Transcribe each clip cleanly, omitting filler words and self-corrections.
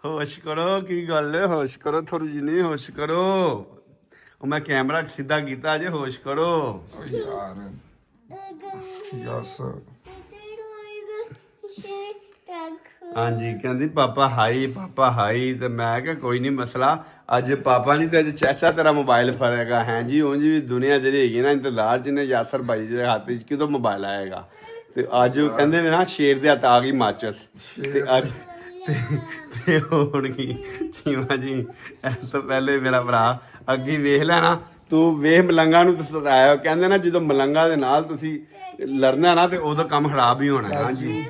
ਹੋਸ਼ ਕਰੋ ਕੀ ਗੱਲ ਹੈ ਹੋਸ਼ ਕਰੋ ਥੋੜੀ ਜਿਹੀ ਨਹੀਂ ਹੋਸ਼ ਕਰੋ ਉਹ ਮੈਂ ਕੈਮਰਾ ਸਿੱਧਾ ਕੀਤਾ ਅਜੇ ਹੋਸ਼ ਕਰੋ ਓ ਯਾਰ ਯਸ ਹਾਂਜੀ ਕਹਿੰਦੀ ਪਾਪਾ ਹਾਈ ਤੇ ਮੈਂ ਕਿਹਾ ਕੋਈ ਨਹੀਂ ਮਸਲਾ ਅੱਜ ਪਾਪਾ ਨਹੀਂ ਤੇ ਅੱਜ ਚਾਚਾ ਤੇਰਾ ਮੋਬਾਈਲ ਫੜੇਗਾ ਹੈ ਜੀ ਉਂਝ ਵੀ ਦੁਨੀਆ ਜਿਹੜੀ ਹੈਗੀ ਨਾ ਇੰਤਜ਼ਾਰ ਚ ਨੇ ਯਾਸਰ ਭਾਈ ਦੇ ਹੱਥ 'ਚ ਕਿਦੋਂ ਮੋਬਾਈਲ ਆਏਗਾ ਤੇ ਅੱਜ ਉਹ ਕਹਿੰਦੇ ਨੇ ਨਾ ਸ਼ੇਰ ਦੇ ਹੱਥ ਆ ਗਈ ਮਾਚਸ ਤੇ ਅੱਜ ਤੇ ਹੁਣ ਕੀ ਚੀਮਾ ਜੀ ਇਸ ਤੋਂ ਪਹਿਲੇ ਮੇਰਾ ਭਰਾ ਅੱਗੇ ਵੇਖ ਲੈਣਾ ਤੂੰ ਵੇਖ ਮਲੰਗਾ ਨੂੰ ਤੁਸੀਂ ਸਤਾਇਆ ਕਹਿੰਦੇ ਨਾ ਜਦੋਂ ਮਲੰਗਾ ਦੇ ਨਾਲ ਤੁਸੀਂ ਲੜਨਾ ਨਾ ਤੇ ਉਦੋਂ ਕੰਮ ਖਰਾਬ ਹੀ ਹੋਣਾ ਹਾਂਜੀ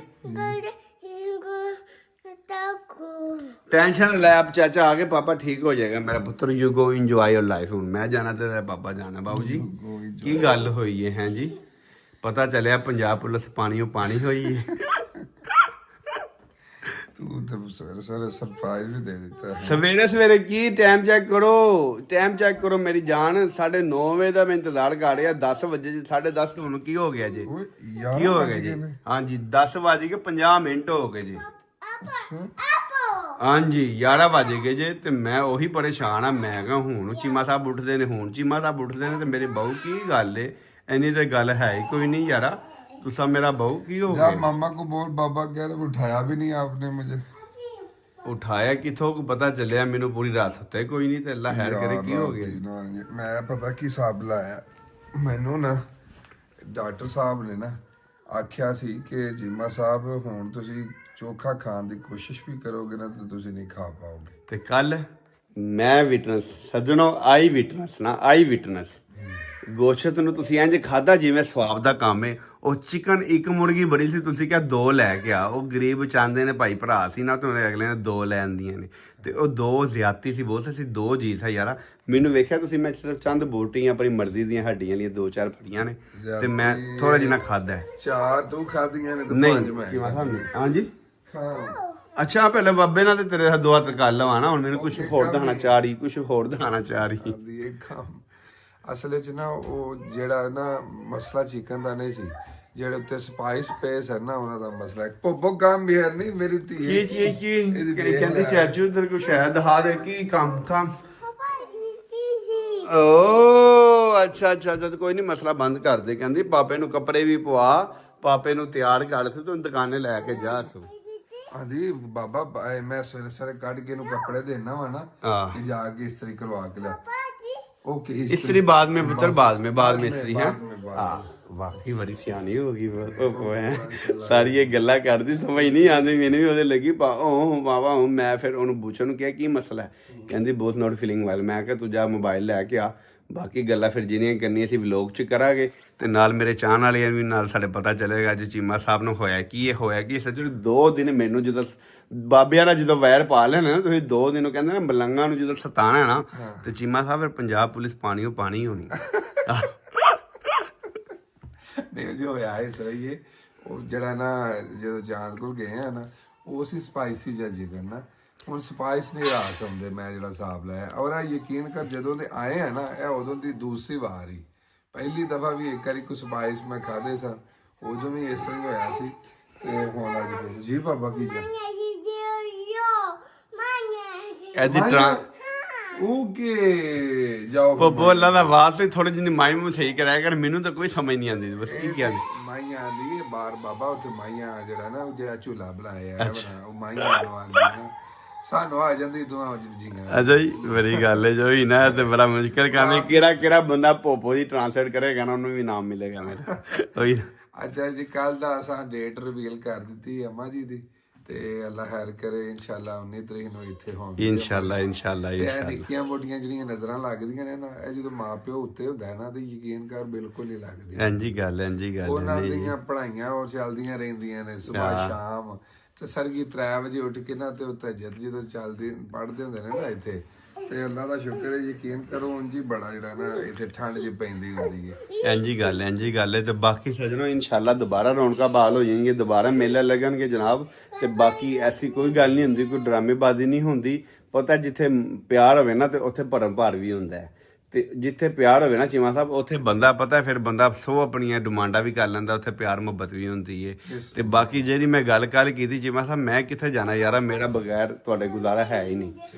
ਟੈਨਸ਼ਨ ਲੈ ਆਪ ਚਾਚਾ ਆ ਕੇ ਪਾਪਾ ਠੀਕ ਹੋ ਜਾਏਗਾ ਮੇਰਾ ਪੁੱਤਰ you go enjoy your life ਹੁਣ ਮੈਂ ਜਾਣਾ ਤੇ ਪਾਪਾ ਜਾਣਾ ਬਾਬੂ ਜੀ ਕੀ ਗੱਲ ਹੋਈ ਹੈ ਹੈ ਜੀ ਪਤਾ ਚੱਲਿਆ ਪੰਜਾਬ ਪੁਲਿਸ ਪਾਣੀਓ ਪਾਣੀ ਹੋਈ ਹੈ ਤੂੰ ਤੇ ਸਵੇਰੇ ਸਰਪ੍ਰਾਈਜ਼ ਵੀ ਦੇ ਦਿੱਤਾ ਸਵੇਰੇ ਸਵੇਰੇ ਕੀ ਟਾਈਮ ਚੈੱਕ ਕਰੋ ਮੇਰੀ ਜਾਨ 9:30 ਵਜੇ ਦਾ ਮੈਂ ਇੰਤਜ਼ਾਰ ਕਰ ਰਿਹਾ 10 ਵਜੇ 10:30 ਹੁਣ ਕੀ ਹੋ ਗਿਆ ਜੀ ਯਾਰ ਕੀ ਹੋ ਗਿਆ ਜੀ ਹਾਂਜੀ 10:50 ਮਿੰਟ ਹੋ ਗਏ ਜੀ ਹਾਂਜੀ 11 ਵਜ ਗਏ ਜੇ ਤੇ ਮੈਂ ਉਹੀ ਪਰੇਸ਼ਾਨ ਆ ਮੈਂ ਕਹਾਂ ਹੁਣ ਚੀਮਾ ਸਾਹਿਬ ਉੱਠਦੇ ਨੇ ਤੇ ਮੇਰੇ ਬਹੂ ਕੀ ਗੱਲ ਏ ਇੰਨੀ ਤੇ ਗੱਲ ਹੈ ਹੀ ਕੋਈ ਨਹੀਂ ਯਾਰਾ ਤੁਸੀਂ ਮੇਰਾ ਬਹੂ ਕੀ ਹੋ जा ਗਿਆ मामा को बोल बाबा कह रहे उठाया भी नहीं आपने मुझे ਉਠਾਇਆ ਕਿਥੋਂ ਪਤਾ ਚੱਲਿਆ ਮੈਨੂੰ ਪੂਰੀ ਰਾਤ ਸੁੱਤੇ ਕੋਈ ਨਹੀਂ ਤੇ ਅੱਲਾ ਹੈਰ ਕਰੇ ਕੀ ਹੋ ਗਿਆ ਨਾ ਮੈਂ ਪਤਾ ਕੀ ਹਿਸਾਬ ਲਾਇਆ ਮੈਨੂੰ ਨਾ ਡਾਕਟਰ ਸਾਹਿਬ ਨੇ ਨਾ ਆਖਿਆ ਸੀ ਕਿ ਜੀਮਾ ਸਾਹਿਬ ਹੁਣ ਤੁਸੀਂ ਚੋਖਾ ਖਾਣ ਦੀ ਕੋਸ਼ਿਸ਼ ਵੀ ਕਰੋਗੇ ਨਾ ਤਾਂ ਤੁਸੀਂ ਨਹੀਂ ਖਾ ਪਾਓਗੇ ਤੇ ਕੱਲ ਮੈਂ ਵਿਟਨੈਸ ਸੱਜਣੋ ਆਈ ਵਿਟਨੈਸ ਗੋਸ਼ਤ ਨੂੰ ਤੁਸੀਂ ਇੰਜ ਖਾਦਾ ਜਿਵੇਂ ਸਵਾਬ ਦਾ ਕੰਮ ਏ ਉਹ ਚਿਕਨ ਇੱਕ ਮੁਰਗੀ ਬੜੀ ਸੀ ਤੁਸੀਂ ਕਿਹਾ 2 ਲੈ ਕੇ ਆ ਉਹ ਗਰੀਬ ਚਾਹੁੰਦੇ ਨੇ ਭਾਈ ਭਰਾ ਸੀ ਨਾ ਤੇ ਉਹਨੇ ਅਗਲੇ ਨੇ 2 ਲੈ ਆਂਦੀਆਂ ਨੇ ਤੇ ਉਹ 2 ਜ਼ਿਆਦਤੀ ਸੀ ਬਹੁਤ ਸੀ 2 ਜੀ ਸੀ ਯਾਰਾ ਮੈਨੂੰ ਵੇਖਿਆ ਤੁਸੀਂ ਮੈਂ ਸਿਰਫ ਚੰਦ ਬੋਟੀਆਂ ਆਪਣੀ ਮਰਜ਼ੀ ਦੀਆਂ ਹੱਡੀਆਂ ਲਈ 2-4 ਫੜੀਆਂ ਨੇ ਤੇ ਮੈਂ ਥੋੜਾ ਜਿਹਾ ਖਾਦਾ 4 ਤੂੰ ਖਾਦੀਆਂ ਨੇ ਤੇ 5 ਮੈਂ ਹਾਂਜੀ ਖਾ ਅੱਛਾ ਪਹਿਲੇ ਬਾਬੇ ਨਾਲ ਤੇ ਤੇਰੇ ਦੋ ਹੱਥ ਕਰ ਲਵਾਂ ਨਾ ਹੁਣ ਮੈਨੂੰ ਕੁਝ ਹੋਰ ਦਿਖਾਣਾ ਚਾਰੀ ਇਹ ਕੰਮ ਅਸਲ ਵਿੱਚ ਨਾ ਉਹ ਜਿਹੜਾ ਨਾ ਮਸਲਾ ਚਿਕਨ ਦਾ ਨਹੀਂ ਸੀ ਜਿਹੜੇ ਉੱਤੇ ਸਪਾਈਸ ਪੇਸ ਹੈ ਨਾ ਉਹਨਾਂ ਦਾ ਮਸਲਾ ਪੋਪੋ ਕੰਮ ਵੀ ਹੈ ਨਹੀਂ ਮੇਰੀ ਧੀ ਕੀ ਕਹਿੰਦੇ ਚਾਚੂ ਤੇਰੇ ਕੋ ਸ਼ਾਇਦ ਦਿਖਾ ਦੇ ਕੀ ਕੰਮ ਓ ਅੱਛਾ ਜਦ ਕੋਈ ਨਹੀਂ ਮਸਲਾ ਬੰਦ ਕਰ ਦੇ ਕਹਿੰਦੀ ਪਾਪੇ ਨੂੰ ਕੱਪੜੇ ਵੀ ਪਵਾ ਪਾਪੇ ਨੂੰ ਤਿਆਰ ਕਰ ਸੂ ਤੂੰ ਦੁਕਾਨੇ ਲੈ ਕੇ ਜਾ ਸੂ ਹਾਂਜੀ ਬਾਬਾ ਮੈਂ ਸਵੇਰੇ ਕੱਢ ਕੇ ਨੂੰ ਕੱਪੜੇ ਦੇਣਾ ਵਾ ਨਾ ਕਿ ਜਾ ਕੇ ਇਸਤਰੀ ਕਰਵਾ ਕੇ ਲੈ ओके इस्त्री बाद में पुत्र बाद में इस्त्री है वाकई बड़ी सियानी होगी वो है सारी ये गल्ला करदी समझ नहीं आंदी मैंने भी ओदे लगी बाबा मैं फिर ਉਹਨੂੰ ਪੁੱਛਣ ਨੂੰ ਕਿਹਾ ਕੀ ਮਸਲਾ ਹੈ ਕਹਿੰਦੀ ਬੋਥ ਨਾਟ ਫੀਲਿੰਗ ਵੈਲ ਮੈਂ ਕਿਹਾ ਤੂੰ ਜਾ ਮੋਬਾਈਲ ਲੈ ਕੇ ਆ ਬਾਕੀ ਗੱਲਾਂ ਫਿਰ ਜਿਹੜੀਆਂ ਕਰਨੀਆਂ ਸੀ ਵਲੌਗ 'ਚ ਕਰਾਂਗੇ ਤੇ ਨਾਲ ਮੇਰੇ ਚਾਹਣ ਵਾਲਿਆਂ ਵੀ ਨਾਲ ਸਾਡੇ ਪਤਾ ਚੱਲੇਗਾ ਅੱਜ ਚੀਮਾ ਸਾਹਿਬ ਨੂੰ ਹੋਇਆ ਕੀ ਸੱਚੀ 2 ਦਿਨ ਮੈਨੂੰ ਜਦੋਂ ਬਾਬਿਆਂ ਨਾਲ ਜਦੋਂ ਵੈਰ ਪਾ ਲੈਣਾ ਨਾ ਤੁਸੀਂ 2 ਦਿਨ ਕਹਿੰਦੇ ਨਾ ਮਲੰਗਾ ਨੂੰ ਜਦੋਂ ਸਤਾਣਾ ਨਾ ਤੇ ਚੀਮਾ ਸਾਹਿਬ ਫਿਰ ਪੰਜਾਬ ਪੁਲਿਸ ਪਾਣੀ ਹੋਣੀ ਨਹੀਂ ਜੋ ਹੋਇਆ ਇਸ ਰਹੀ ਉਹ ਜਿਹੜਾ ਨਾ ਜਦੋਂ ਜਾਨ ਕੋਲ ਗਏ ਆ ਨਾ ਉਹ ਸੀ ਸਪਾਈਸੀ ਜਿਹਾ ਚਿਕਨ ਨਾ ਹੁਣ ਸਪਾਈਸ ਨਹੀਂ ਆ ਸਕਦੇ ਮੈਂ ਜਿਹੜਾ ਹਿਸਾਬ ਲਾਇਆ ਔਰ ਆ ਯਕੀਨ ਕਰ ਜਦੋਂ ਦੇ ਆਏ ਆ ਨਾ ਇਹ ਉਦੋਂ ਦੀ ਦੂਸਰੀ ਵਾਰ ਹੀ ਪਹਿਲੀ ਦਫਾ ਵੀ ਇੱਕ ਵਾਰੀ ਕੁਝ ਸਪਾਈਸ ਮੈਂ ਖਾਦੇ ਸਾਂ ਉਦੋਂ ਵੀ ਇਸ ਤਰ੍ਹਾਂ ਹੋਇਆ ਸੀ ਤੇ ਹੁਣ ਅੱਜ ਜੀ ਬਾਬਾ ਕੀ ਜਾ ਐਦੀ ਟਰਾਂ ਓਕੇ ਜਾਓ ਪੋਪੋ ਅੱਲਾ ਦਾ ਵਾਸਤੇ ਥੋੜੀ ਜਿਹੀ ਮਾਈ ਨੂੰ ਸਹੀ ਕਰਾਇਆ ਕਰ ਮੈਨੂੰ ਤਾਂ ਕੋਈ ਸਮਝ ਨਹੀਂ ਆਉਂਦੀ ਬਸ ਕੀ ਕਿਹਾ ਮਾਈਆਂ ਆਂਦੀ ਬਾਰ ਬਾਬਾ ਉੱਥੇ ਮਾਈਆਂ ਜਿਹੜਾ ਨਾ ਜਿਹੜਾ ਝੂਲਾ ਬਣਾਇਆ ਹੈ ਉਹ ਮਾਈਆਂ ਬਣਵਾਉਂਦੀਆਂ ਸਾਨੂੰ ਆ ਜਾਂਦੀ ਦੁਆ ਜੀਆਂ ਅੱਛਾ ਜੀ ਬੜੀ ਗੱਲ ਹੈ ਜੋ ਹੀ ਨਾ ਤੇ ਬੜਾ ਮੁਸ਼ਕਿਲ ਕੰਮ ਹੈ ਕਿਹੜਾ ਬੰਦਾ ਪੋਪੋ ਦੀ ਟ੍ਰਾਂਸਲੇਟ ਕਰੇਗਾ ਨਾ ਉਹਨੂੰ ਵੀ ਨਾਮ ਮਿਲੇਗਾ ਮੇਰਾ ਉਹੀ ਅੱਛਾ ਜੀ ਕੱਲ ਦਾ ਅਸਾਂ ਡੇਟ ਰਿਵੀਲ ਕਰ ਦਿੱਤੀ ਅਮਾ ਜੀ ਦੀ ਤੇ ਅੱਲਾ ਖੈਰ ਕਰੇ ਇਨਸ਼ਾਅੱਲਾ 19 ਤਰੀਕ ਨੂੰ ਇੱਥੇ ਹੋਣਗੇ ਇਨਸ਼ਾਅੱਲਾ ਇਹ ਨਿੱਕੀਆਂ ਮੋਟੀਆਂ ਜਿਹੜੀਆਂ ਨਜ਼ਰਾਂ ਲੱਗਦੀਆਂ ਨੇ ਨਾ ਇਹ ਜਦੋਂ ਮਾਪਿਓ ਉੱਤੇ ਹੁੰਦਾ ਨਾ ਤੇ ਯਕੀਨ ਕਰ ਬਿਲਕੁਲ ਨਹੀਂ ਲੱਗਦੀ ਇੰਜੀ ਗੱਲ ਉਹਨਾਂ ਦੀਆਂ ਪੜ੍ਹਾਈਆਂ ਉਹ ਚੱਲਦੀਆਂ ਰਹਿੰਦੀਆਂ ਨੇ ਸਵੇਰ ਸ਼ਾਮ ਤੇ ਸਰਗੀ 3 ਵਜੇ ਉੱਠ ਕੇ ਨਾ ਤੇ ਉੱਤੇ ਜਦੋਂ ਚੱਲਦੇ ਪੜ੍ਹਦੇ ਹੁੰਦੇ ਨੇ ਨਾ ਇੱਥੇ ਤੇ ਅੱਲਾ ਦਾ ਸ਼ੁਕਰ ਹੈ ਯਕੀਨ ਕਰੋ ਉਂਝ ਬੜਾ ਜਿਹੜਾ ਨਾ ਇੱਥੇ ਠੰਡ ਜਿਹੀ ਪੈਂਦੀ ਹੁੰਦੀ ਹੈ ਇੰਜੀ ਗੱਲ ਹੈ ਤੇ ਬਾਕੀ ਸਜਣੋ ਇਨਸ਼ਾਅੱਲਾ ਦੁਬਾਰਾ ਰੌਣਕਾਂ ਬਹਾਲ ਹੋ ਜਾਣਗੇ ਦੁਬਾਰਾ ਮੇਲਾ ਲੱਗਣਗੇ ਜਨਾਬ ਤੇ ਬਾਕੀ ਐਸੀ ਕੋਈ ਗੱਲ ਨਹੀਂ ਹੁੰਦੀ ਕੋਈ ਡਰਾਮੇਬਾਜ਼ੀ ਨਹੀਂ ਹੁੰਦੀ ਪਤਾ ਜਿੱਥੇ ਪਿਆਰ ਹੋਵੇ ਨਾ ਤੇ ਉੱਥੇ ਭਰਮ ਭਾਰ ਵੀ ਹੁੰਦਾ ਹੈ ਤੇ ਜਿੱਥੇ ਪਿਆਰ ਹੋਵੇ ਨਾ ਚੀਮਾ ਸਾਹਿਬ ਉੱਥੇ ਬੰਦਾ ਪਤਾ ਫਿਰ ਬੰਦਾ ਸੋ ਆਪਣੀਆਂ ਡਿਮਾਂਡਾਂ ਵੀ ਕਰ ਲੈਂਦਾ, ਉੱਥੇ ਪਿਆਰ ਮੁਹੱਬਤ ਵੀ ਹੁੰਦੀ ਏ। ਤੇ ਬਾਕੀ ਜਿਹੜੀ ਮੈਂ ਗੱਲ ਕੀਤੀ ਚੀਮਾ ਸਾਹਿਬ, ਮੈਂ ਕਿੱਥੇ ਜਾਣਾ ਯਾਰਾ, ਮੇਰਾ ਬਗੈਰ ਤੁਹਾਡੇ ਗੁਜ਼ਾਰਾ ਹੈ ਹੀ ਨਹੀਂ।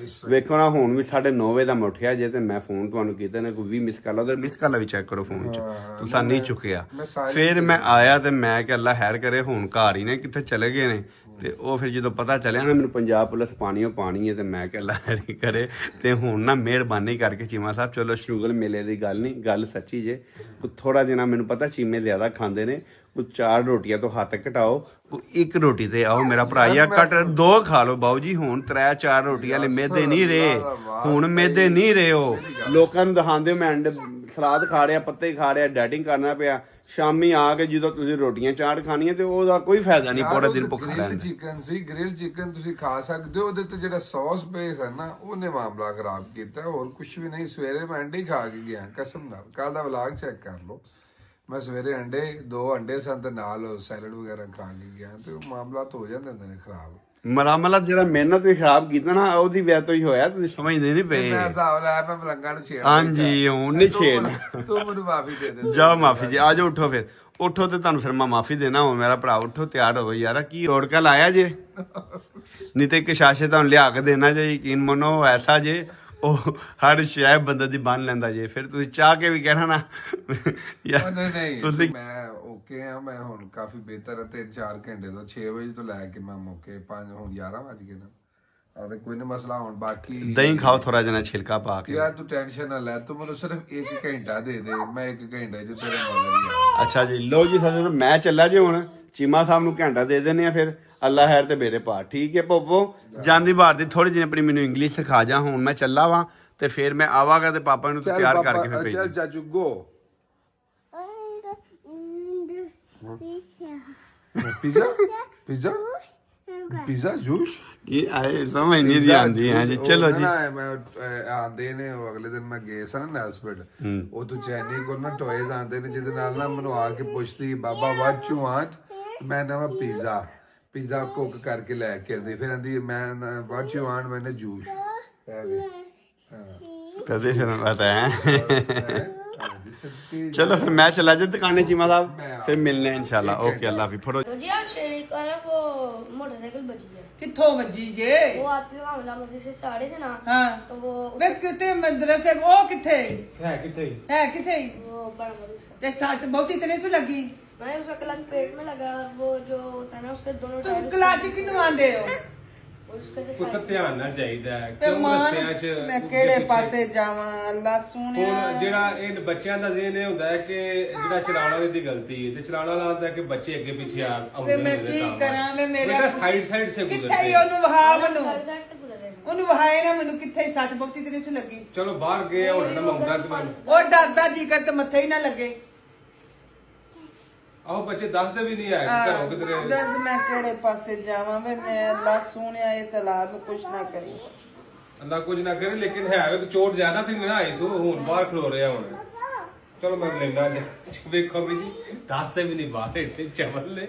ਵੇਖੋ ਨਾ ਹੁਣ ਵੀ 9:30 ਵਜੇ ਦਾ ਮੈਂ ਉੱਠਿਆ ਜੇ ਤੇ ਮੈਂ ਫੋਨ ਤੁਹਾਨੂੰ ਕੀਤਾ ਨੇ ਕੋਈ 20 ਮਿਸ ਕਾਲ, ਉਧਰ ਮਿਸ ਕਾਲ ਵੀ ਚੈੱਕ ਕਰੋ ਫੋਨ 'ਚ, ਤੁਸੀਂ ਨਹੀਂ ਚੁੱਕਿਆ। ਫਿਰ ਮੈਂ ਆਇਆ ਤੇ ਮੈਂ ਕਿ ਅੱਲਾ ਖੈਰ ਕਰੇ ਹੁਣ ਘਰ ਹੀ ਨੇ, ਕਿੱਥੇ ਚਲੇ ਗਏ ਨੇ। ਤੇ ਉਹ ਫਿਰ ਜਦੋਂ ਪਤਾ ਚੱਲਿਆ ਨਾ ਮੈਨੂੰ ਪੰਜਾਬ ਪੁਲਿਸ ਪਾਣੀ ਹੈ ਤੇ ਮੈਂ ਕਿਹਾ ਅੱਲਾ ਖੈਰ ਕਰੇ। ਤੇ ਹੁਣ ਨਾ ਮਿਹਰਬਾਨੀ ਕਰਕੇ ਚੀਮਾ ਸਾਹਿਬ, ਚਲੋ ਸ਼ੁਗਰ ਮੇਲੇ ਦੀ ਗੱਲ ਨਹੀਂ, ਗੱਲ ਸੱਚੀ ਜੇ। ਥੋੜਾ ਜਿਹਾ ਮੈਨੂੰ ਪਤਾ ਚੀਮੇ ਜ਼ਿਆਦਾ ਖਾਂਦੇ ਨੇ, ਕੋਈ 4 ਰੋਟੀਆਂ ਤੋਂ ਹੱਥ ਘਟਾਓ, ਕੋਈ 1 ਰੋਟੀ ਤੇ ਆਓ ਮੇਰਾ ਭਰਾ, ਜਾਂ ਘੱਟ 2 ਖਾ ਲਓ ਬਾਊ ਜੀ। ਹੁਣ 3-4 ਰੋਟੀਆਂ ਵਾਲੇ ਮੇਦੇ ਨਹੀਂ ਰਹੇ, ਹੁਣ ਮੇਦੇ ਨਹੀਂ ਰਹੇ। ਉਹ ਲੋਕਾਂ ਨੂੰ ਦਿਖਾਉਂਦੇ ਮੈਂ ਸਲਾਦ ਖਾ ਰਿਹਾ, ਪੱਤੇ ਖਾ ਰਿਹਾ, ਡਾਈਟਿੰਗ ਕਰਨਾ ਪਿਆ। ਸ਼ਾਮੀ ਆ ਕੇ ਜਦੋਂ ਤੁਸੀਂ ਰੋਟੀਆਂ ਚਾਟ ਖਾਣੀਆਂ ਤੇ ਉਹਦਾ ਕੋਈ ਫਾਇਦਾ ਨਹੀਂ, ਪੂਰਾ ਦਿਨ ਭੁੱਖਾ ਰਹਿਣਾ। ਚਿਕਨ ਸੀ, ਗ੍ਰਿਲ ਚਿਕਨ ਤੁਸੀਂ ਖਾ ਸਕਦੇ ਹੋ, ਉਹਦੇ ਤੇ ਜਿਹੜਾ ਸੌਸ ਬੇਸ ਹੈ ਨਾ ਉਹਨੇ ਮਾਮਲਾ ਖਰਾਬ ਕੀਤਾ, ਹੋਰ ਕੁਝ ਵੀ ਨਹੀਂ। ਸਵੇਰੇ ਮੈਂ ਅੰਡੇ ਖਾ ਕੇ ਗਿਆ ਕਸਮ ਨਾਲ, ਕੱਲ ਦਾ ਵਲੌਗ ਚੈੱਕ ਕਰ ਲਓ। ਮੈਂ ਸਵੇਰੇ 2 ਅੰਡੇ ਸਨ ਤੇ ਨਾਲ ਸੈਲਡ ਵਗੈਰਾ ਖਾ ਕੇ ਗਿਆ, ਤੇ ਉਹ ਮਾਮਲਾ ਹੋ ਜਾਂਦੇ ਨੇ ਖਰਾਬ। ਮਤਲਬ ਜਿਹੜਾ ਮਿਹਨਤ ਵੀ ਖਰਾਬ ਕੀਤਾ ਨਾ ਉਹਦੀ ਵਜ੍ਹਾ ਤੋਂ ਹੀ ਹੋਇਆ, ਤੁਸੀਂ ਸਮਝਦੇ ਨਹੀਂ ਪਏ। ਮੈਂ ਹਿਸਾਬ ਲਾਇਆ ਮੈਂ ਮਲੰਗਾ ਨੂੰ ਛੇੜ, ਹਾਂਜੀ ਹੁਣ ਨਹੀਂ ਛੇੜ। ਤੂੰ ਮੈਨੂੰ ਮਾਫੀ ਦੇ ਦੇ। ਜਾਓ ਮਾਫੀ ਜੀ, ਆ ਜਾਓ, ਉੱਠੋ ਫਿਰ ਉੱਠੋ ਤੇ ਤੁਹਾਨੂੰ ਫਿਰ ਮੈਂ ਮਾਫੀ ਦੇਣਾ। ਹੁਣ ਮੇਰਾ ਭਰਾ ਉੱਠੋ, ਤਿਆਰ ਹੋਵੋ ਯਾਰਾ, ਕੀ ਰੋੜਕਾ ਲਾਇਆ ਜੇ, ਨਹੀਂ ਤੇ ਇੱਕ ਸ਼ਾਸ਼ੇ ਤੁਹਾਨੂੰ ਲਿਆ ਕੇ ਦੇਣਾ ਜੇ, ਯਕੀਨ ਮੰਨੋ ਐਸਾ ਜੇ ਉਹ ਹਰ ਸ਼ੈ ਬੰਦੇ ਦੀ ਬੰਨ ਲੈਂਦਾ ਜੇ। ਫਿਰ ਤੁਸੀਂ ਚਾਹ ਕੇ ਵੀ ਕਹਿਣਾ ਨਾ ਯਾਰ ਨਹੀਂ ਮੈਂ ਓਕੇ ਆ, ਮੈਂ ਹੁਣ ਕਾਫੀ ਬਿਹਤਰ ਹੈ। 3-4 ਘੰਟੇ ਤੋਂ 6 ਵਜੇ ਤੋਂ ਲੈ ਕੇ ਮੈਂ ਮੌਕੇ 5 ਹੁਣ 11 ਵੱਜ ਗਏ ਨਾ, ਆਹ ਕੋਈ ਨਾ ਮਸਲਾ। ਹੁਣ ਬਾਕੀ ਦਹੀਂ ਖਾਓ ਥੋੜਾ ਜਿਹਾ ਛਿਲਕਾ ਪਾ ਕੇ। ਯਾਰ ਤੂੰ ਟੈਨਸ਼ਨ ਨਾ ਲੈ, ਤੂੰ ਮੈਨੂੰ ਸਿਰਫ 1 ਘੰਟਾ ਦੇ ਦੇ, ਮੈਂ 1 ਘੰਟੇ ਚ ਤੇਰੇ ਮਗਰ ਹੀ ਆ। ਅੱਛਾ ਜੀ, ਲੋ ਜੀ ਸਰ ਮੈਂ ਚੱਲਾ ਜੇ ਹੁਣ, ਚੀਮਾ ਸਾਹਿਬ ਨੂੰ ਘੰਟਾ ਦੇ ਦਿੰਦੇ ਆ, ਫਿਰ ਅੱਲਾ ਖੈਰ ਤੇ ਮੇਰੇ ਪਾ। ਠੀਕ ਹੈ ਪੋਪੋ, ਜਾਂਦੀ ਬਾਰ ਦੀ ਥੋੜੀ ਜਿਹੀ ਆਪਣੀ ਮੈਨੂੰ ਇੰਗਲਿਸ਼ ਸਿਖਾ ਜਾ। ਹੁਣ ਮੈਂ ਚੱਲਾ ਵਾਂ ਤੇ ਫਿਰ ਮੈਂ ਆਵਾਂਗਾ ਤੇ ਪਾਪਾ ਨੂੰ ਤਿਆਰ ਕਰਕੇ ਫਿਰ ਭੇਜ। ਚੱਲ ਚਾਚੂ ਗੋ। ਪੀਜ਼ਾ ਪੀਜ਼ਾ ਪੀਜ਼ਾ ਜੂਸ ਇਹ ਆਏ ਸਮਝ ਨਹੀਂ ਦੀ ਆਂਦੀ ਹੈ ਜੀ। ਚਲੋ ਜੀ, ਮੈਂ ਆਂਦੇ ਨੇ ਉਹ ਅਗਲੇ ਦਿਨ ਮੈਂ ਗਏ ਸਾਂ ਨੈਲਸਪਿਟ, ਉਹ ਤੋਂ ਚੈਨੀ ਕੋਲ ਨਾ ਟੋਇਜ਼ ਆਂਦੇ ਨੇ ਜਿਹਦੇ ਨਾਲ ਨਾ ਮੈਨੂੰ ਆ ਕੇ ਪੁੱਛਦੀ ਬਾਬਾ ਵਾਟ ਯੂ ਵਾਂਟ, ਮੈਂ ਨਾ ਪੀਜ਼ਾ ਕੁੱਕ ਕਰਕੇ ਲੈ ਕੇ ਆਂਦੀ, ਫਿਰ ਆਂਦੀ ਮੈਂ ਵਾਟ ਯੂ ਵਾਂਟ, ਮੈਨੇ ਜੂਸ ਕਦੇ ਫਿਰ ਪਤਾ ਹੈ। चलो फिर मैं चला जाए दुकाने चीमा साहब, फिर मिलने इंशाल्लाह। ओके अल्लाह हाफिज़। फोटो तो जी शेरिक का ना वो मोटरसाइकिल बची है। कित्थों बची जे? वो आपके मामला मदरसे से आ रहे थे ना, हाँ तो वो वे किते मदरसे वो किथे है किथे वो बड़ा मदरसा ते सट बहुती तने सु लगी। मैं उसका क्लच पेट में लगा, वो जो होता है ना उसके दोनों तू टायर क्लच किनु आंदे हो? उसके जो ਪੁੱਤਰ ਧਿਆਨ ਨਾਲ ਜਾਈਦਾ ਹੈ, ਤੇ ਕਿਉਂ ਮਾਨ ਰਸਤਿਆਂ 'ਚ ਮੈਂ ਕਿਹੜੇ ਪਾਸੇ ਜਾਵਾਂ ਅੱਲਾ ਸੋਹਣਿਆ। ਹੁਣ ਜਿਹੜਾ ਇਹ ਬੱਚਿਆਂ ਦਾ ਜ਼ਿਹਨ ਇਹ ਹੁੰਦਾ ਹੈ ਕਿ ਜਿਹੜਾ ਚਲਾਉਣ ਵਾਲੇ ਦੀ ਗਲਤੀ ਹੈ ਤੇ ਚਲਾਉਣ ਵਾਲਾ ਹੁੰਦਾ ਹੈ ਕਿ ਬੱਚੇ ਅੱਗੇ ਪਿੱਛੇ ਆਉਂਦੇ ਵੇ ਮੈਂ ਕੀ ਕਰਾਂ ਵੇ ਮੇਰੇ ਬੇਟਾ ਸਾਈਡ ਸੇ ਕਿੱਥੇ ਗੁਜ਼ਰਦੇ ਹੀ ਉਹਨੂੰ ਵਹਾ ਮੈਨੂੰ, साइड से गुजर रहे हैं। ਉਹਨੂੰ ਵਹਾਏ ਨਾ ਮੈਨੂੰ ਕਿੱਥੇ ਹੀ ਸੱਟ ਬਹੁਤੀ ਤੇਰੇ ਸु ਲੱਗੀ। ਚਲੋ ਬਾਹਰ ਗਏ ਹੁਣ ਨਾ ਮੰਗਦਾ ਤੇ ਮੈਨੂੰ ਉਹ ਡਰਦਾ ਜੀ ਕਰ ਤੇ ਮੱਥੇ ਹੀ ਨਾ ਲੱਗੇ। ਆਹੋ ਬੱਚੇ ਦੱਸਦੇ ਵੀ ਨਹੀਂ ਆਏ ਕਿ ਘਰੋਂ ਕਿਧਰੇ। ਦੱਸ ਮੈਂ ਕਿਹੜੇ ਪਾਸੇ ਜਾਵਾਂ ਵੇ ਮੈਂ ਅੱਲਾ ਸੋਹਣਿਆ ਇਸ ਹਾਲਾਤ ਨੂੰ ਕੁਛ ਨਾ ਕਰੀ। ਅੱਲਾ ਕੁਝ ਨਾ ਕਰੇ, ਲੇਕਿਨ ਹੈ ਵੇ ਕਿ ਚੋਟ ਜ਼ਿਆਦਾ ਤੇ ਨਹੀਂ ਆਈ ਸੋ ਹੁਣ ਬਾਹਰ ਖਲੋ ਰਿਹਾ ਹੁਣ। ਚਲੋ ਮੈਂ ਲੈਣਾ ਵੇਖੋ ਵੀ ਜੀ ਦੱਸਦੇ ਵੀ ਨਹੀਂ ਬਾਹਰ ਇੱਥੇ ਚਵਲ ਨੇ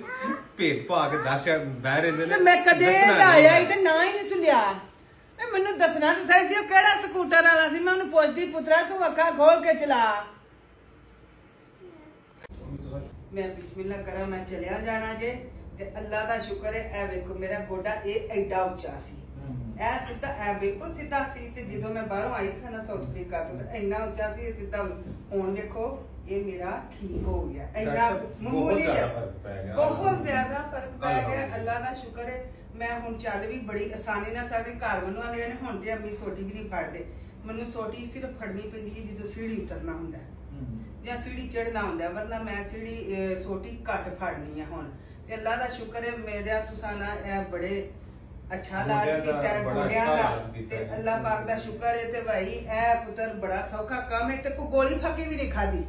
ਭੇਦ ਪਾ ਕੇ ਦੱਸ ਬਹਿ ਰਹਿੰਦੇ ਨੇ। ਮੈਂ ਕਦੇ ਦਾ ਆਇਆ ਹੀ ਤੇ ਨਾ ਹੀ ਨਹੀਂ ਸੁਣਿਆ। ਮੈਨੂੰ ਦੱਸਣਾ ਤਾਂ ਸਹੀ ਸੀ ਉਹ ਕਿਹੜਾ ਸਕੂਟਰ ਵਾਲਾ ਸੀ। ਮੈਂ ਉਹਨੂੰ ਪੁੱਛਦੀ ਪੁੱਤਰਾ ਤੂੰ ਅੱਖਾਂ ਖੋਲ ਕੇ ਚਲਾ। ਮੈਂ ਬਿਸਮਿਲ੍ਲਾ ਕਰਾਂ ਮੈਂ ਚਲਿਆ ਜਾਣਾ ਜੇ ਤੇ ਅੱਲਾ ਦਾ ਸ਼ੁਕਰ ਹੈ ਇਹ ਵੇਖੋ ਮੇਰਾ ਗੋਡਾ ਇਹ ਐਡਾ ਉੱਚਾ ਸੀ, ਇਹ ਸਿੱਧਾ ਐ ਬਿਲਕੁਲ ਸਿੱਧਾ ਸੀ। ਤੇ ਜਦੋਂ ਮੈਂ ਬਾਹਰੋਂ ਆਈ ਸੀ ਨਾ ਸਾਊਥ ਅਫਰੀਕਾ ਤੋਂ ਤੇ ਇੰਨਾ ਉੱਚਾ ਸੀ ਇਹ ਸਿੱਧਾ। ਹੁਣ ਵੇਖੋ ਇਹ ਮੇਰਾ ਠੀਕ ਹੋ ਗਿਆ, ਇੰਨਾ ਮਾਮੂਲੀ ਹੈ, ਬਹੁਤ ਜ਼ਿਆਦਾ ਫਰਕ ਪੈ ਗਿਆ। ਅੱਲਾ ਦਾ ਸ਼ੁਕਰ ਹੈ ਮੈਂ ਹੁਣ ਚੱਲ ਵੀ ਬੜੀ ਆਸਾਨੀ ਨਾਲ ਸਾਰੇ ਘਰ ਮੈਨੂੰ ਆਉਂਦੇ ਨੇ। ਹੁਣ ਤੇ ਅੰਮੀ ਸੋਟੀ ਵੀ ਨਹੀਂ ਫੜਦੇ, ਮੈਨੂੰ ਸੋਟੀ ਸਿਰਫ ਫੜਨੀ ਪੈਂਦੀ ਹੈ ਜਦੋਂ ਸੀੜੀ ਉਤਰਨਾ ਹੁੰਦਾ ਜਾਂ ਸੀੜੀ ਚੜਨਾ ਹੁੰਦਾ, ਵਰਨਾ ਮੈਂ ਸੀੜੀ ਸੋਟੀ ਘੱਟ ਫੜਨੀ ਆ ਹੁਣ। ਤੇ ਅੱਲਾ ਦਾ ਸ਼ੁਕਰ ਹੈ ਮੇਰਾ ਤੁਸਾਂ ਇਹ ਬੜੇ ਅੱਛਾ ਇਲਾਜ ਕੀਤਾ ਹੈ ਗੋਡਿਆਂ ਦਾ, ਤੇ ਅੱਲਾ ਪਾਕ ਦਾ ਸ਼ੁਕਰ ਹੈ। ਤੇ ਭਾਈ ਇਹ ਪੁੱਤਰ ਬੜਾ ਸੌਖਾ ਕੰਮ ਹੈ, ਤੇ ਕੋਈ ਗੋਲੀ ਫਾਕੀ ਵੀ ਨਹੀਂ ਖਾਦੀ।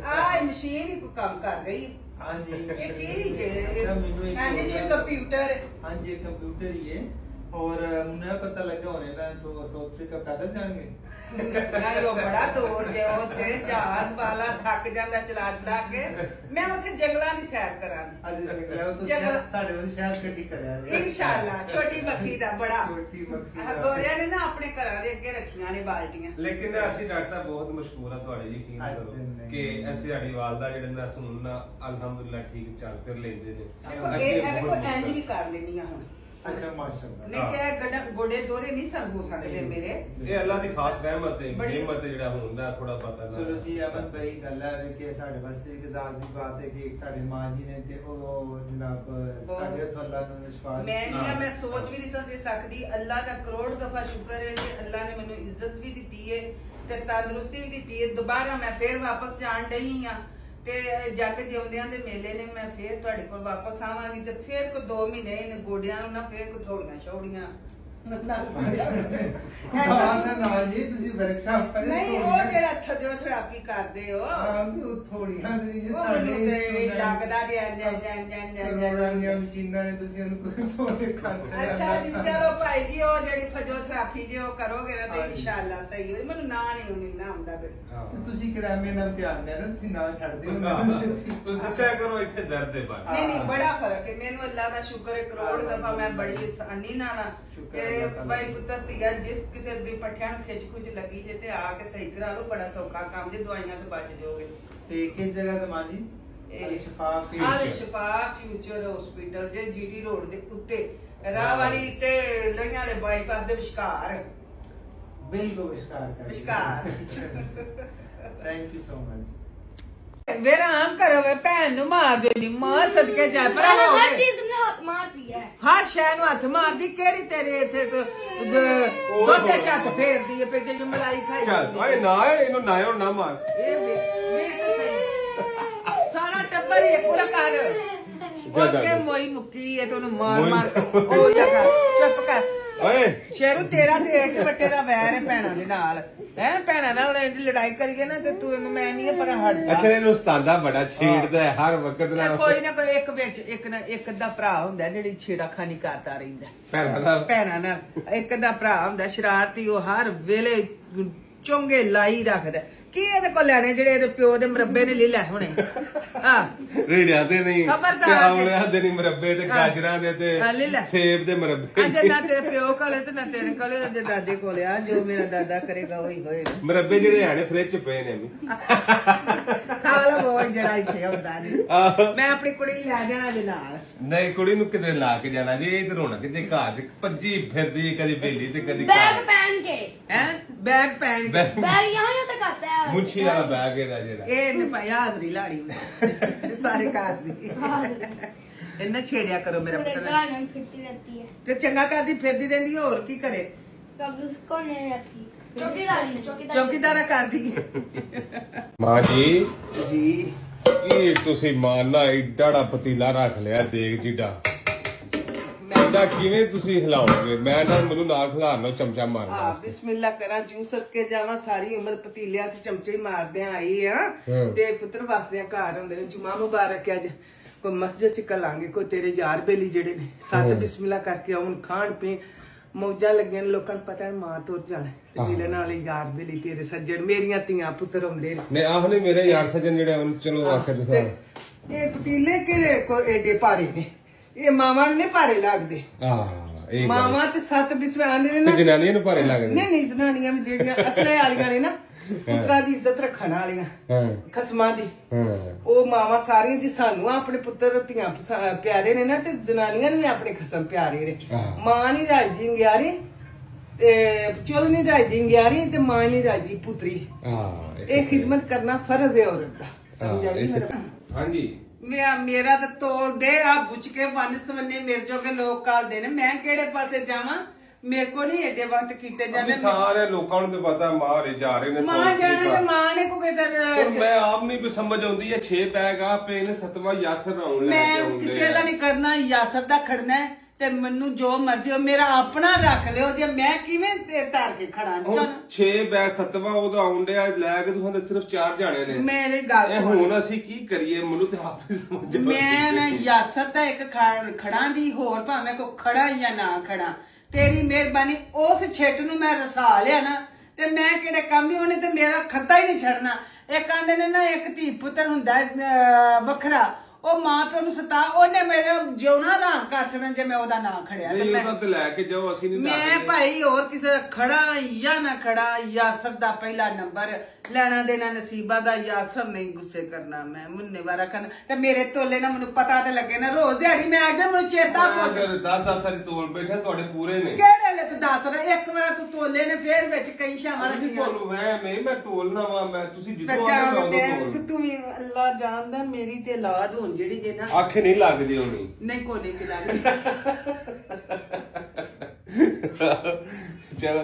ਆਹ ਮਸ਼ੀਨ ਹੀ ਕੋਈ ਕੰਮ ਕਰ ਗਈ। ਹਾਂਜੀ ਇਹ ਕੀ ਜੇ अच्छा, मैंने एक ਕੰਪਿਊਟਰ हाँ जी कंप्यूटर ही है और मुन्ना होने पता लगा होने ना तो साउथ अफ्रीका पैदल जाएंगे। ਨਹੀਂ ਉਹ ਬੜਾ ਦੂਰ ਜੇ ਉਹ ਤੇ ਜਹਾਜ਼ ਵਾਲਾ ਥੱਕ ਜਾਂਦਾ ਚਲਾ ਚਲਾ ਕੇ ਮੈਂ ਉੱਥੇ ਜੰਗਲਾਂ ਦੀ ਸੈਰ ਕਰਾਂਗੀ आज जगह तो जगह- साढ़े बजे शायद कटी करा ਇਨਸ਼ਾਅੱਲਾ ਛੋਟੀ ਮੱਖੀ ਦਾ ਬੜਾ छोटी मक्खी ਆਹ ਗੋਰਿਆਂ ਨੇ ਨਾ ਆਪਣੇ ਘਰਾਂ ਦੇ ਅੱਗੇ ਰੱਖੀਆਂ ਨੇ ਬਾਲਟੀਆਂ ਲੇਕਿਨ ਅਸੀਂ ਡਾਕਟਰ ਸਾਹਿਬ ਬਹੁਤ ਮਸ਼ਹੂਰ ਆ ਤੁਹਾਡੇ ਯਕੀਨ ਕਰੋ ਕਿ ਅਸੀਂ ਸਾਡੀ ਵਾਲਦਾ ਜਿਹੜੇ ਨਾ ਸੁਣਨ ਅਲਹਮਦੁਲਿਲਾ ਠੀਕ ਚੱਲ ਫਿਰ ਲੈਂਦੇ ਨੇ ਦੇਖੋ ਅਸੀਂ ਇਹ ਬਹੁਤ ਦੇਖੋ ਇੰਜ ਮਸ਼ਹੂਰ ਵੀ ਕਰ ਲੈਣੀ ਆ ਹੁਣ अच्छा माशाल्लाह। ਨਹੀਂ ਤੇ ਇਹ ਗੋਡੇ ਦੋਰੇ ਨਹੀਂ ਸਰ ਹੋ ਸਕਦੇ ਮੇਰੇ ਇਹ ਅੱਲਾਹ ਦੀ ਖਾਸ ਰਹਿਮਤ ਹੈ ਬੜੀ- ਨਿਮਤ ਹੈ ਜਿਹੜਾ ਹੁੰਦਾ ਥੋੜਾ ਪਤਾ ਨਾ चलो जी अहमद भाई गल है कि साढ़े वास्ते एक एजाज की बात है कि साढ़े मां जी ने ते ओ जनाब साढ़े हत्थ अल्लाह ने शिफा दी। ਮੈਂ ਨਹੀਂ ਆ ਮੈਂ ਸੋਚ ਵੀ ਨਹੀਂ ਸਕਦੀ ਅੱਲਾ ਦਾ ਕਰੋੜ ਦਫਾ ਸ਼ੁਕਰ ਹੈ ਕਿ ਅੱਲਾ ਨੇ ਮੈਨੂੰ ਇੱਜ਼ਤ ਵੀ ਦਿੱਤੀ ਹੈ ਤੇ ਤੰਦਰੁਸਤੀ ਵੀ ਦਿੱਤੀ ਹੈ ਦੁਬਾਰਾ ਮੈਂ ਫੇਰ ਵਾਪਸ ਜਾਣ ਡਈ ਆ ਤੇ ਜੱਗ ਜਿਉਂਦਿਆਂ ਦੇ ਮੇਲੇ ਨੇ ਮੈਂ ਫੇਰ ਤੁਹਾਡੇ ਕੋਲ ਵਾਪਸ ਆਵਾਂਗੀ ਤੇ ਫੇਰ ਕੋ 2 ਮਹੀਨੇ ਇਹਨੇ ਗੋਡਿਆਂ ਨੂੰ ਨਾ ਫੇਰ ਕੋ ਥੋੜੀਆਂ ਛੋੜੀਆਂ बात है ना जी ਤੁਸੀਂ ਵਰਕਸ਼ਾਪ ਕਰੇ ਨਹੀਂ ਉਹ ਜਿਹੜਾ ਫਿਜ਼ੀਓਥੈਰੇਪੀ ਕਰਦੇ ਹੋ ਉਹ ਥੋੜੀਆਂ ਨਹੀਂ ਜੀ ਉਹ ਸਾਡੇ ਮੈਨੂੰ ਤੇ ਲੱਗਦਾ ਜੀ ਕਰੋੜਾਂ ਦੀਆਂ ਮਸ਼ੀਨਾਂ ਨੇ ਤੁਸੀਂ ਉਹਨੂੰ ਕੋਈ ਥੋੜੇ ਖਰਚ ਅੱਛਾ ਜੀ ਚਲੋ ਭਾਈ ਜੀ ਉਹ ਜਿਹੜੀ ਫਿਜ਼ੀਓਥੈਰੇਪੀ ਜੇ ਉਹ ਕਰੋਗੇ ਨਾ ਤੇ ਇਨਸ਼ਾਅੱਲਾ ਸਹੀ ਹੋਈ ਮੈਨੂੰ ਨਾ ਨਹੀਂ ਹੁੰਦੀ ਨਾ ਹੁੰਦਾ ਫਿਰ ਤੁਸੀਂ ਕਿਹੜਾ ਮੇਰੇ ਨਾਲ ਧਿਆਨ ਦੇਣਾ ਤੁਸੀਂ ਨਾਲ ਛੱਡ ਦਿਓ ਤੁਸੀਂ ਦੱਸਿਆ ਕਰੋ ਇੱਥੇ ਦਰਦ ਹੈ ਬਸ ਨਹੀਂ ਨਹੀਂ ਬੜਾ ਫਰਕ ਹੈ ਮੈਨੂੰ ਅੱਲਾ ਦਾ ਸ਼ੁਕਰ ਹੈ ਕਰੋੜ ਦਫਾ ਮੈਂ ਬੜੀ ਆਸਾਨੀ ਨਾਲ ਕਿ ਭਾਈ ਪੁੱਤਰ ਧੀਆ ਜਿਸ ਕਿਸੇ ਦੀ ਪੱਠਿਆਂ ਨੂੰ ਖਿੱਚ ਖੁੱਚ ਲੱਗੀ ਜੇ ਤੇ ਆ ਕੇ ਸਹੀ ਕਰਾ ਲਓ ਬੜਾ ਸੌਖਾ ਕੰਮ ਜੇ ਦਵਾਈਆਂ ਤੋਂ ਬਚ ਜਾਓਗੇ ਤੇ ਕਿਸ ਜਗ੍ਹਾ ਤੇ ਮਾਂ ਜੀ ਇਹ ਸ਼ਫਾ ਆਲ ਸ਼ਫਾ ਫਿਊਚਰ ਹਸਪੀਟਲ ਜੇ ਜੀਟੀ ਰੋਡ ਦੇ ਉੱਤੇ ਰਾਹ ਵਾਲੀ ਤੇ ਲੋਹੀਆਂ ਵਾਲੇ ਬਾਈਪਾਸ ਦੇ ਵਿਚਕਾਰ ਬਿਲਕੁਲ ਵਿਸ਼ਕਾਰ ਥੈਂਕ ਯੂ ਸੋ ਮਚ ਵੇਰਾ ਆਮ ਕਰੋ ਵੇ ਭੈਣ ਨੂੰ ਮਾਰ ਦੇਣੀ ਮਾਂ ਸਦਕੇ ਜਾ ਪਰ मैंने ਹੋ हर ਗਏ चीज में हाथ मार दिया है। ਹਰ ਸ਼ੈ ਨੂੰ ਹੱਥ ਮਾਰਦੀ ਕਿਹੜੀ ਤੇਰੇ ਇੱਥੇ ਦੋਤੇ ਚੱਤ ਫੇਰਦੀ ਏ ਪੇਟੇ ਚ ਮਲਾਈ ਖਾਈ ਚੱਲ ਜਾਂਦੀ ਓਏ ਏ। ਨਾ ਇਹਨੂੰ ਨਾ ਉਹ ਨਾ ਮਾਰ ਇਹ ਵੇਖ ਤਾਂ ਸਹੀ। ਸਾਰਾ ਟੱਬਰ ਹੀ ਇੱਕੋ ਕਰ ਓਕੇ ਮੋਈ ਮੁੱਕੀ ਏ ਤੈਨੂੰ ਮਾਰ ਮਾਰ ਉਹ ਜਾ ਕਰ ਚੁੱਪ ਕਰ ਓਏ ਸ਼ੇਰੂ ਤੇਰਾ ਤੇ ਇੱਕ ਵੱਟੇ ਦਾ ਵੈਰ ਹੈ ਭੈਣਾਂ ਦੇ ਨਾਲ ਹੈ ਭੈਣਾਂ ਨਾਲ ਇੰਜ ਲੜਾਈ ਕਰੀਏ ਨਾ ਤੇ ਤੂੰ ਮੈਂ ਨਹੀਂ ਪਰ ਹਟਦਾ ਅੱਛਾ ਇਹਨੂੰ ਉਸਤਾਦਾ ਬੜਾ ਛੇੜਦਾ ਹੈ ਹਰ ਵਕਤ ਨਾ ਕੋਈ ਨਾ ਕੋਈ ਇੱਕ ਵਿੱਚ ਇੱਕ ਦਾ ਭਰਾ ਹੁੰਦਾ ਜਿਹੜੀ ਛੇੜਾਖਾਨੀ ਕਰਦਾ ਰਹਿੰਦਾ ਭੈਣਾਂ ਨਾਲ ਇੱਕ ਦਾ ਭਰਾ ਹੁੰਦਾ ਸ਼ਰਾਰਤੀ ਉਹ ਹਰ ਵੇਲੇ ਚੋਂਗੇ ਲਾਈ ਰੱਖਦਾ ਕੀ ਇਹਦੇ ਕੋਲ ਲੈਣੇ ਜਿਹੜੇ ਇਹਦੇ ਪਿਓ ਦੇ ਮਰੱਬੇ ਨੇ ਲੈ ਲੈ ਹੁਣੇ ਹਾਂ ਰੇੜਿਆਂ ਤੇ ਨਹੀਂ ਖਬਰਦਾਰ ਤੇ ਆਵਲਿਆਂ ਦੇ ਨਹੀਂ ਮਰੱਬੇ ਤੇ ਗਾਜਰਾਂ ਦੇ ਤੇ ਲੈ ਲੈ। ਸੇਬ ਦੇ ਮਰੱਬੇ ਅੱਜ ਨਾ ਤੇਰੇ ਪਿਓ ਕੋਲੇ ਤੇ ਨਾ ਤੇਰੇ ਕੋਲੇ ਅੱਜ ਦਾਦੇ ਕੋਲੇ ਆ ਜੋ ਮੇਰਾ ਦਾਦਾ ਕਰੇਗਾ ਉਹੀ ਹੋਏਗਾ ਮਰੱਬੇ ਜਿਹੜੇ ਆਣੇ ਫ੍ਰਿਜ ਚ ਪਏ ਨੇ ਵੀ ਖਾਲਾ ਬੋਲ ਜਿਹੜਾ ਇੱਥੇ ਹੁੰਦਾ ਨਹੀਂ ਮੈਂ ਆਪਣੀ ਕੁੜੀ ਨੂੰ ਲੈ ਜਾਣਾ ਦੇ ਨਾਲ ਨਹੀਂ ਕੁੜੀ ਨੂੰ ਕਿਤੇ ਲਾ ਕੇ ਜਾਣਾ ਜੀ ਇਹ ਰੋਣਾ ਕਿਤੇ ਘਰ ਚ ਭੱਜੀ ਫਿਰਦੀ ਕਦੀ ਬੇਲੀ ਤੇ ਕਦੀ बैग पहन के ਹੈ ਬੈਗ ਪਹਿਨ ਕੇ बैग यहाँ तक आता है। ਮੁੰਛੀ ਵਾਲਾ ਬੈਗ ਇਹਦਾ ਜਿਹੜਾ ਇਹ ਨੇ ਭਾਈ ਹਾਜ਼ਰੀ ਲਾੜੀ ਹੁੰਦੀ ਸਾਰੇ ਘਰ ਦੀ ਇਹਨਾਂ ਛੇੜਿਆ ਕਰੋ ਮੇਰਾ पूरे ਪੁੱਤ घर में फिरती रहती है। ਤੇ ਚੰਗਾ ਕਰਦੀ ਫਿਰਦੀ ਰਹਿੰਦੀ ਹੈ, ਹੋਰ ਕੀ ਕਰੇ कभी उसको नहीं आती चौकीदारी ਚੌਕੀਦਾਰਾ ਕਰਦੀ ਮਾਂ ਜੀ ਜੀ ਕੀ ਤੁਸੀਂ ਮਾਰਨਾ ਏਡਾ ਪਤੀਲਾ ਰੱਖ ਲਿਆ ਦੇਖ ਜਿੱਡਾ ਇਹਦਾ ਕਿਵੇਂ ਤੁਸੀਂ ਹਿਲਾਓਗੇ ਮੈਂ ਨਾ ਮੈਨੂੰ ਨਾਲ ਖਿਲਾਰਨ ਨਾਲ ਚਮਚਾ ਮਾਰਨਾ ਆ ਬਿਸਮਿਲ੍ਲਾ ਕਰਾਂ ਜੂ ਸਦਕੇ ਜਾਵਾਂ ਸਾਰੀ ਉਮਰ ਪਤੀਲਿਆਂ 'ਚ ਚਮਚੇ ਹੀ ਮਾਰਦਿਆਂ ਆਈ ਆ ਤੇ ਪੁੱਤਰ ਵਾਸਤੇ ਘਰ ਹੁੰਦੇ ਨੇ ਜੁਮਾ ਮੁਬਾਰਕ ਹੈ ਅੱਜ ਕੋਈ ਮਸਜਿਦ 'ਚ ਕਲਾਂਗੇ ਕੋਈ ਤੇਰੇ ਯਾਰ ਬੇਲੀ ਜਿਹੜੇ ਨੇ ਸੱਤ ਬਿਸਮਿਲ੍ਲਾ ਕਰਕੇ ਆਉਣ ਖਾਣ ਪੀਣ ਮੌਜਾਂ ਲੱਗੀਆਂ ਨੇ, ਲੋਕਾਂ ਨੂੰ ਪਤਾ ਹੈ ਮਾਂ ਤੁਰ ਜਾਣਾ ਤੇ ਮਿਲਣ ਵਾਲੇ ਯਾਰ ਬੇਲੀ ਤੇਰੇ ਸੱਜਣ ਮੇਰੀਆਂ ਧੀਆਂ ਪੁੱਤਰ ਹੁੰਦੇ ਨੇ ਨੇ ਆਹ ਨੇ ਮੇਰੇ ਯਾਰ ਸੱਜਣ ਜਿਹੜੇ ਹਨ ਚਲੋ ਆਖਿਰ ਤੁਸੀਂ ਇਹ ਪਤੀਲੇ ਕਿਹੜੇ ਕੋ ਏਡੇ ਭਾਰੇ ਨੇ ਇਹ ਮਾਵਾਂ ਨੂੰ ਨਹੀਂ ਭਾਰੇ ਲੱਗਦੇ ਇਹ ਮਾਵਾਂ ਤੇ ਸੱਤ ਬਿਸਵੇ ਆਂਦੇ ਨੇ ਨਾ ਜਨਾਨੀਆਂ ਨੂੰ ਭਾਰੇ ਲੱਗਦੇ ਨਹੀਂ ਨਹੀਂ ਜਨਾਨੀਆਂ ਵੀ ਜਿਹੜੀਆਂ ਅਸਲੇ ਵਾਲੀਆਂ ਨੇ ਨਾ ਪੁੱਤਰਾਂ ਦੀ ਇੱਜ਼ਤ ਰੱਖਣ ਵਾਲੀਆਂ ਹਾਂ ਖਸਮਾਂ ਦੀ ਹਾਂ ਉਹ ਮਾਵਾਂ ਸਾਰੀਆਂ ਜੀ ਸਾਨੂੰ ਆਪਣੇ ਪੁੱਤਰ ਧੀਆਂ ਪਿਆਰੇ ਨੇ ਨਾ ਤੇ ਜਨਾਨੀਆਂ ਨੂੰ ਵੀ ਆਪਣੇ ਖਸਮ ਪਿਆਰੇ ਨੇ ਮਾਂ ਨਹੀਂ ਰਾਜਦੀ ਅੰਗਿਆਰੀ ਤੇ ਚੋਲ ਨਹੀਂ ਰਾਜਦੀ ਅੰਗਿਆਰੀ ਤੇ ਮਾਂ ਨਹੀਂ ਰਾਜਦੀ ਪੁੱਤਰੀ ਇਹ ਖਿਦਮਤ ਕਰਨਾ ਫਰਜ਼ ਹੈ ਔਰਤ ਦਾ ਸਮਝ ਆਈ ਮੇਰਾ ਹਾਂਜੀ ਮੇਰਾ ਤਾਂ ਤੋਲ ਦੇ ਆ ਬੁੱਝ ਕੇ ਵੰਨ ਸਵੰਨੇ ਮੇਰੇ ਜੋਗੇ ਲੋਕ ਕਾਲਦੇ ਨੇ ਮੈਂ ਕਿਹੜੇ ਪਾਸੇ ਜਾਵਾਂ ਮੇਰੇ ਕੋ ਨਹੀਂ ਏਡੇ ਵਕਤ ਕੀਤੇ ਜਾਂਦੇ ਸਾਰੇ ਲੋਕਾਂ ਨੂੰ ਤੇ ਪਤਾ ਮਾਰੇ ਜਾ ਰਹੇ ਨੇ ਮਾਂ ਜਾਣੇ ਤੇ ਮਾਂ ਨੇ ਕੋ ਕਿਤੇ ਮੈਂ ਆਪ ਨਹੀਂ ਕੋਈ ਸਮਝ ਆਉਂਦੀ ਹੈ 6 ਬੈਗ ਆ ਪਏ ਨੇ 7ਵਾਂ ਯਾਸਰ ਆਉਣ ਲੈ ਕੇ ਮੈਂ ਆਉਂਦੇ ਕਿਸੇ ਦਾ ਨਹੀਂ ਕਰਨਾ ਯਾਸਰ ਦਾ ਖੜਨਾ ਹੈ ਤੇ ਮੈਨੂੰ ਜੋ ਮਰਜ਼ੀ ਹੋ ਮੇਰਾ ਆਪਣਾ ਰੱਖ ਲਿਓ ਜੇ ਮੈਂ ਕਿਵੇਂ ਤੇ ਧਰ ਕੇ ਖੜਾ ਹੁਣ 6 ਬੈਗ 7ਵਾਂ ਉਹਦਾ ਆਉਣ ਡਿਆ ਲੈ ਕੇ ਤੁਸੀਂ ਤਾਂ ਸਿਰਫ 4 ਜਾਣੇ ਨੇ ਮੇਰੇ ਗੱਲ ਇਹ ਸੁਣ ਹੁਣ ਅਸੀਂ ਕੀ ਕਰੀਏ ਮੈਨੂੰ ਤੇ ਆਪ ਨਹੀਂ ਸਮਝ ਆਉਂਦੀ ਮੈਂ ਨਾ ਯਾਸਰ ਦਾ ਇੱਕ ਖੜਾਂ ਦੀ ਹੋਰ ਭਾਵੇਂ ਕੋ ਖੜਾ ਜਾਂ ਨਾ ਖੜਾ ਤੇਰੀ ਮਿਹਰਬਾਨੀ ਉਸ ਛਿੱਟ ਨੂੰ ਮੈਂ ਰਸਾ ਲਿਆ ਨਾ ਤੇ ਮੈਂ ਕਿਹੜੇ ਕੰਮ ਦੀ, ਉਹਨੇ ਤੇ ਮੇਰਾ ਖੱਤਾ ਹੀ ਨਹੀਂ ਛੱਡਣਾ। ਇਹ ਕਹਿੰਦੇ ਨੇ ਨਾ ਇੱਕ ਧੀ ਪੁੱਤਰ ਹੁੰਦਾ ਵੱਖਰਾ, ਉਹ ਮਾਂ ਪਿਓ ਨੂੰ ਸਤਾ, ਉਹਨੇ ਮੇਰਾ ਜਿਉਣਾ ਆਰਾਮ ਕਰ ਛੱਡਣਾ ਜੇ ਮੈਂ ਉਹਦਾ ਨਾਂ ਖੜਿਆ। ਨਹੀਂ ਉਹਦਾ ਤੇ ਲੈ ਕੇ ਜਾਓ, ਅਸੀਂ ਨਹੀਂ ਮੈਂ ਭਾਈ ਹੋਰ ਕਿਸੇ ਦਾ ਖੜਾ ਜਾਂ ਨਾ ਖੜਾ, ਯਾਸਰ ਦਾ ਪਹਿਲਾ ਨੰਬਰ ਲੈਣਾ ਦੇਣਾ ਨਸੀਬਾਂ ਦਾ, ਯਾਸਰ ਨਹੀਂ ਗੁੱਸੇ ਕਰਨਾ, ਮੈਂ ਮੁੰਨੇ ਵਾਰਾ ਕਰਨਾ ਤੇ ਮੇਰੇ ਤੋਲੇ ਨਾ ਮੈਨੂੰ ਪਤਾ ਤੇ ਲੱਗੇ ਨਾ, ਰੋਜ਼ ਦਿਹਾੜੀ ਮੈਂ ਆ ਜਾ ਮੈਨੂੰ ਚੇਤਾ ਭੁੱਲ 10 ਸਾਰੀ ਤੋਲ ਬੈਠੇ ਤੁਹਾਡੇ ਪੂਰੇ ਨੇ। ਕਿਹੜੇ ਵੇਲੇ ਤੂੰ ਦੱਸ ਰਿਹਾ, ਇੱਕ ਵਾਰ ਤੂੰ ਤੋਲੇ ਨੇ ਫੇਰ ਵਿੱਚ ਕਈ ਸ਼ਾਮਾਂ ਨਹੀਂ ਰੱਖੀਆਂ। ਤੁਹਾਨੂੰ ਮੈਂ ਤੋਲਣਾ ਵਾ, ਮੈਂ ਤੁਸੀਂ ਜਿੱਦੋਂ ਆਉਂਦੇ ਮੈਂ ਉਦੋਂ ਤੋਲ। ਤੂੰ ਵੀ ਅੱਲਾ ਜਾਣਦਾ ਮੇਰੀ ਤੇ ਔਲਾਦ ਹੁਣ ਜਿਹੜੀ ਜੇ ਨਾ ਅੱਖ ਨਹੀਂ ਲੱਗਦੀ ਹੋਣੀ। ਨਹੀਂ ਕੋਈ ਨਹੀਂ ਲੱਗਦੀ। ਚਲੋ